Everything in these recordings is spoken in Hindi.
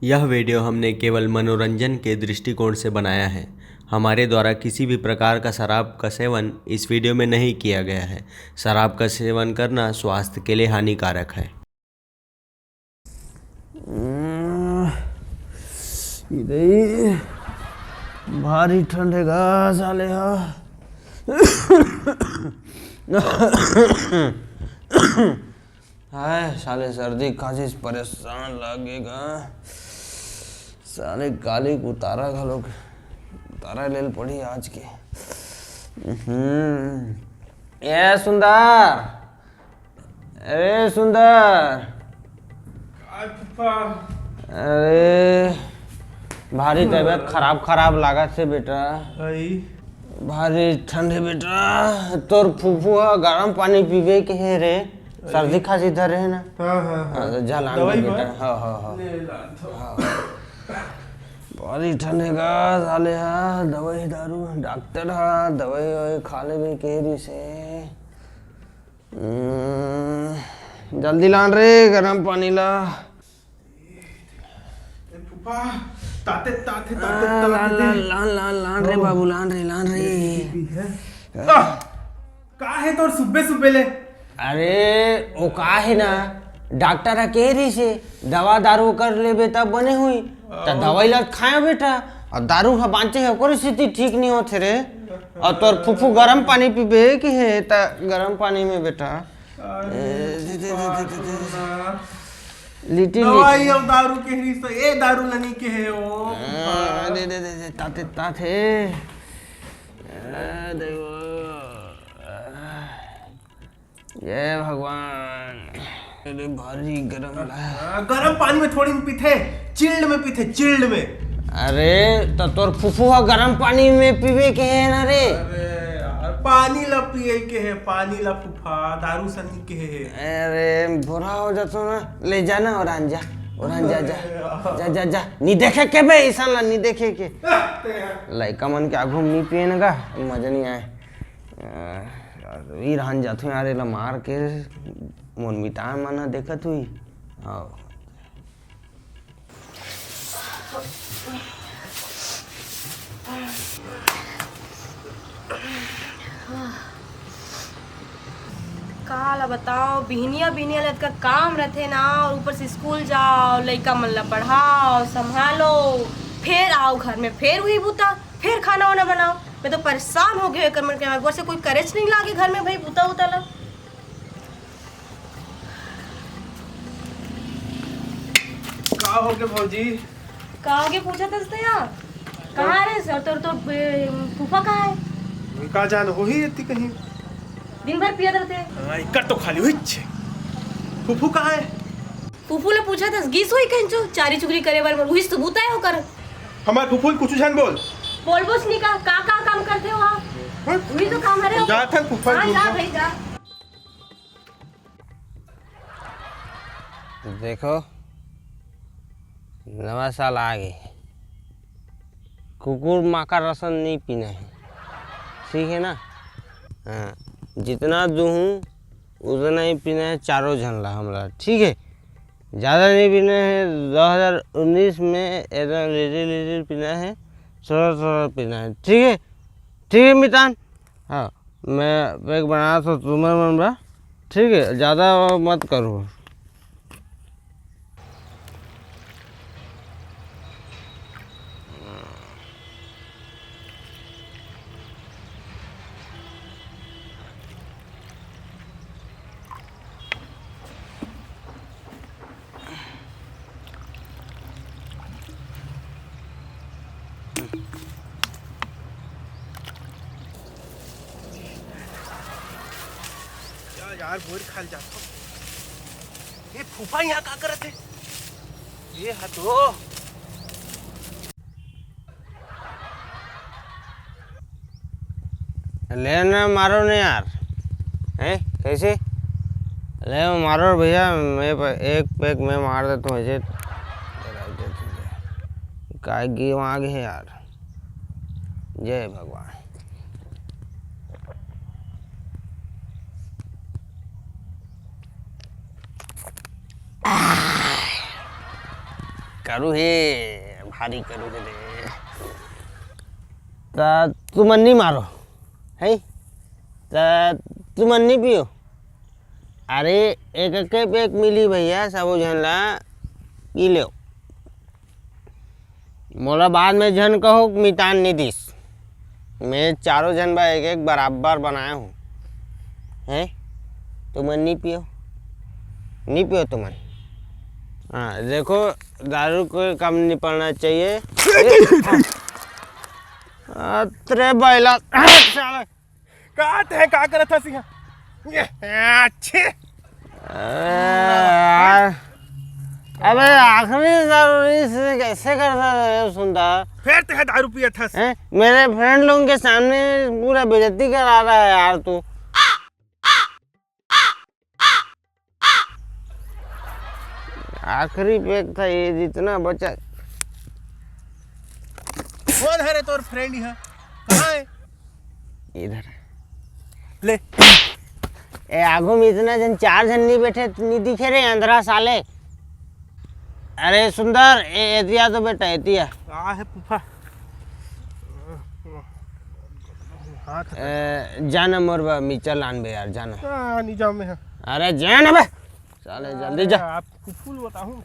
यह वीडियो हमने केवल मनोरंजन के दृष्टिकोण से बनाया है। हमारे द्वारा किसी भी प्रकार का शराब का सेवन इस वीडियो में नहीं किया गया है। शराब का सेवन करना स्वास्थ्य के लिए हानिकारक है। भारी ठंड है साले हाय साले सर्दी खांसी से परेशान लगेगा। साले गाली को उतारा घलो उतारा लेल पड़ी आज के। ए सुंदर, अरे सुंदर, अरे भारी तबीयत खराब लागत से बेटा। भारी ठंड है बेटा। तोर फूफू गरम पानी पीबे के है रे, सर्दी खांसी धर है ना। हाँ जा लान बेटा। हाँ भारी ठंड है साले। दवाई दारू डॉक्टर दवाई खा ले के री से। जल्दी लान रे गरम पानी ला। लान रे बाबू लान रे। का है तोर सुबह ले? अरे वो का है ना, डॉक्टर कह रही से दवा दारू कर ले बेटा बने हुई तो दवाई ला खाए बेटा। और दारू खा बांचे है ओकर स्थिति ठीक नहीं होते रे। और तोर फूफू गरम पानी पीबे की है तो गरम पानी में बेटा लिटिल दवाई और दारू के ही तो ये दारू लनी के है ओ। दे ताते देखो। जय भगवान। अरे भारी गरम पानी में थोड़ी पीते, चिल्ड में पीते, चिल्ड में। अरे तो तोर फूफू गरम पानी में पीबे के है ना रे। अरे यार पानी ला पिए के है, पानी ला फूफा दारू सनी के है। अरे बुरा हो जातो ना, ले जाना और जा जा जा जा नहीं देखे के बे ऐसा ला नहीं देखे के। लइका मन के आगू नहीं पिए ना मजा नहीं आए। वीर हन जाथु यार ला मार के मोन मिटा मना देखत हुई। हाँ काला बताओ, बिहनिया लग का काम रहते ना। और ऊपर से स्कूल जाओ, लइका मन ला पढ़ाओ, संभालो, फिर आओ घर में, फिर वही बूता, फिर खाना वाना बनाओ। मैं तो परेशान हो गया कर के। ऊपर से कोई करेज नहीं लागे घर में भाई बूता उता ला। का हो गए भौजी? कहाँ के पूछा था यार? कहाँ रे सर? तो फूफा कहाँ है? का जान हो ही इतनी कहीं दिन भर पियत रहते। इकर तो खाली हुई छे। फूफू कहाँ है? फूफू ने पूछा था गीस हुई कहीं जो चारी चुगली करे बार वही सबूत है होकर। हमारे फूफू कुछ जान बोल बोस नहीं का काम करते हो आप? वही तो काम है रे। जा था फूफा। हाँ जा भाई जा। देखो नवा साल आ गए, कुकुर माँ का रसन नहीं पीना है, ठीक है ना। हाँ जितना दूहूँ उतना ही पीना है चारों झनला हमारा, ठीक है। ज़्यादा नहीं पीना है। 2019 में एकदम लिटिल पीना है, थोड़ा पीना है, ठीक है मितान। हाँ मैं पैक बना तो तुम्हारे मन बा, ठीक है, ज़्यादा मत करो। यार बोर खाल जाता। ये फूफा यहाँ का करते? ये हटो। लेना मारो नहीं यार, हैं कैसे ले मारो भैया। मैं एक पैक मैं मार देता हूँ ऐसे। काय गेम आगे है यार। जय भगवान। करू हे भारी करू रे ता तू मन्नी मारो है ता तू मन्नी पियो अरे एक एक मिली भैया सब झनला पी लो मोला बाद में जन कहो मितान नहीं दिस मैं चारों जन बा एक बराबर बनाया हूँ हैं तुम नहीं पियो तुम हाँ देखो दारू को कम नहीं पड़ना चाहिए तेरे बैला का करत था सिंह अच्छे अबे आखिरी जरूरी से कैसे करता है सुनता फिर ते दारू पिया था मेरे फ्रेंड लोगों के सामने पूरा बेइज्जती करा रहा है यार तू आखिरी पैक था ये जितना बचा कौन है रे तोर फ्रेंड ही है कहाँ है इधर ले ए आगो में इतना जन 4 जन नहीं बैठे नहीं दिखे रे अंधरा साले अरे सुंदर एतिया तो बेटा एतिया आ है फूफा जाना मोरबा मिचल आन बे यार जाना निजाम में है अरे जाना बे चले जल्दी जा आपको फूल बताऊं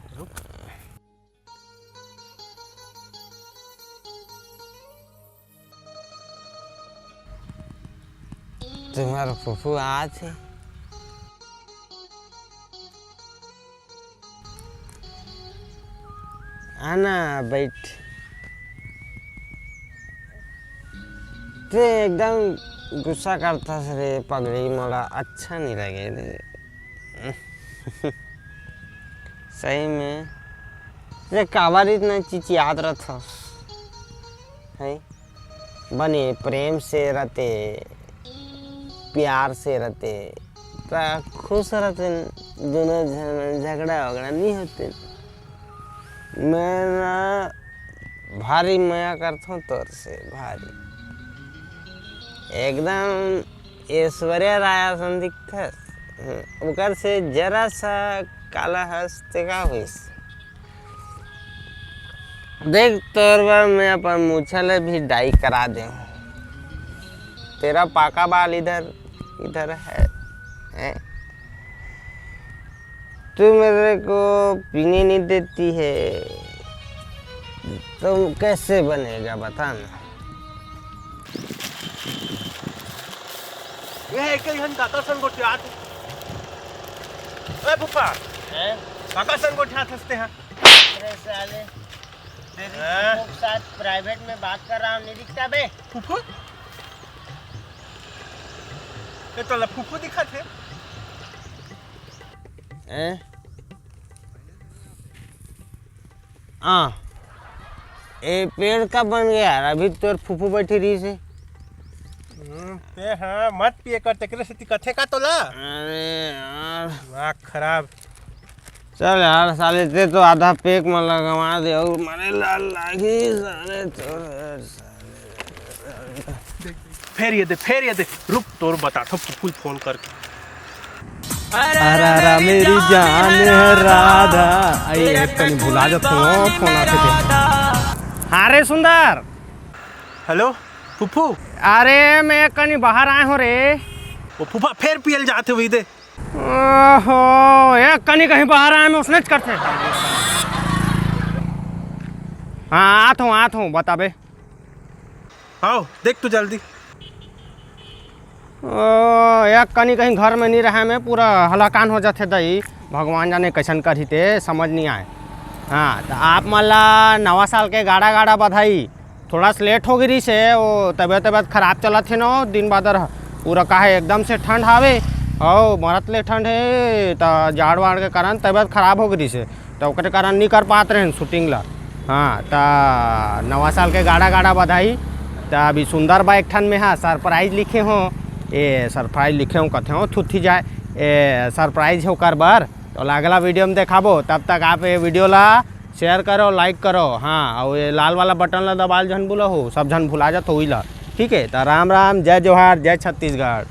तुम्हारा फूफू आज है आना बैठ तो एकदम गुस्सा करता रे पगड़ी मोड़ा अच्छा नहीं लगे रे सही में रे काबर इतना चिचियात रहता है बने प्रेम से रहते प्यार से रहते खुश रहते दोनों झगड़ा वगड़ा नहीं होते मैं ना भारी माया करता हूँ तौर से भारी एकदम ऐश्वर्या राय सन दिखता उकर से जरा सा काला हंसते का हुई देख तौर पर मैं अपन मूछल भी डाई करा दे तेरा पाका बाल इधर है तू मेरे को पीने नहीं देती है तो कैसे बनेगा बता ना ये एक ही हन काका संग गोठियात ए फूफा हैं काका संग गोठियात हंसते हैं अरे साले तेरे साथ प्राइवेट में बात कर रहा हूँ नहीं दिखता बे फूफू ये तो फूफू दिखा थे ए पेड़ कब बन गया यार अभी तो फूफू बैठी रही से ते हाँ मत पिए कर तेरे से कथे का तोला अरे यार आँख खराब चल यार साले ते तो आधा पेक में लगवा दे और मारे लाल लागी साले फिर ये दे रुक तोर बता तो फूल फोन करके अरे मेरी जान है राधा अरे कहीं भुला जा फोन आते थे हाँ रे सुंदर हेलो फूफू अरे मैं कहीं बाहर आया हूँ रे वो फूफा फिर पियल जाते हुए दे ओहो ये कहीं बाहर आया मैं उसने करते हाँ आता हूँ बता बे आओ देख तू जल्दी या कहीं घर में नहीं रहा मैं पूरा हलाकान हो जाते दई भगवान जाने कैसन करी थे समझ नहीं आए हाँ तो आप मला नवा साल के गाड़ा बधाई थोड़ा सा लेट हो गई से वो तबीयत खराब चला थे ना दिन बादर पूरा काहे एकदम से ठंड आवे और मरत ले ठंड है तो जाड़ वाड़ के कारण तबीयत खराब हो गई से तो ओकरे कारण नहीं कर पाते रहे शूटिंग ला हाँ तो नवा साल के गाड़ा बधाई तो अभी सुंदर बा एक ठन में हाँ सरप्राइज लिखे हो ये सरप्राइज लिखे हूँ कथे हो थुथी जाए ये सरप्राइज हो कर बार तो अगला वीडियो में देखाबो तब तक आप ये वीडियो ला शेयर करो लाइक करो हाँ और ये लाल वाला बटन ला दबाल जन भूलो हो सब जन भुला जात हो ठीक है तो राम राम जय जोहार जय छत्तीसगढ़।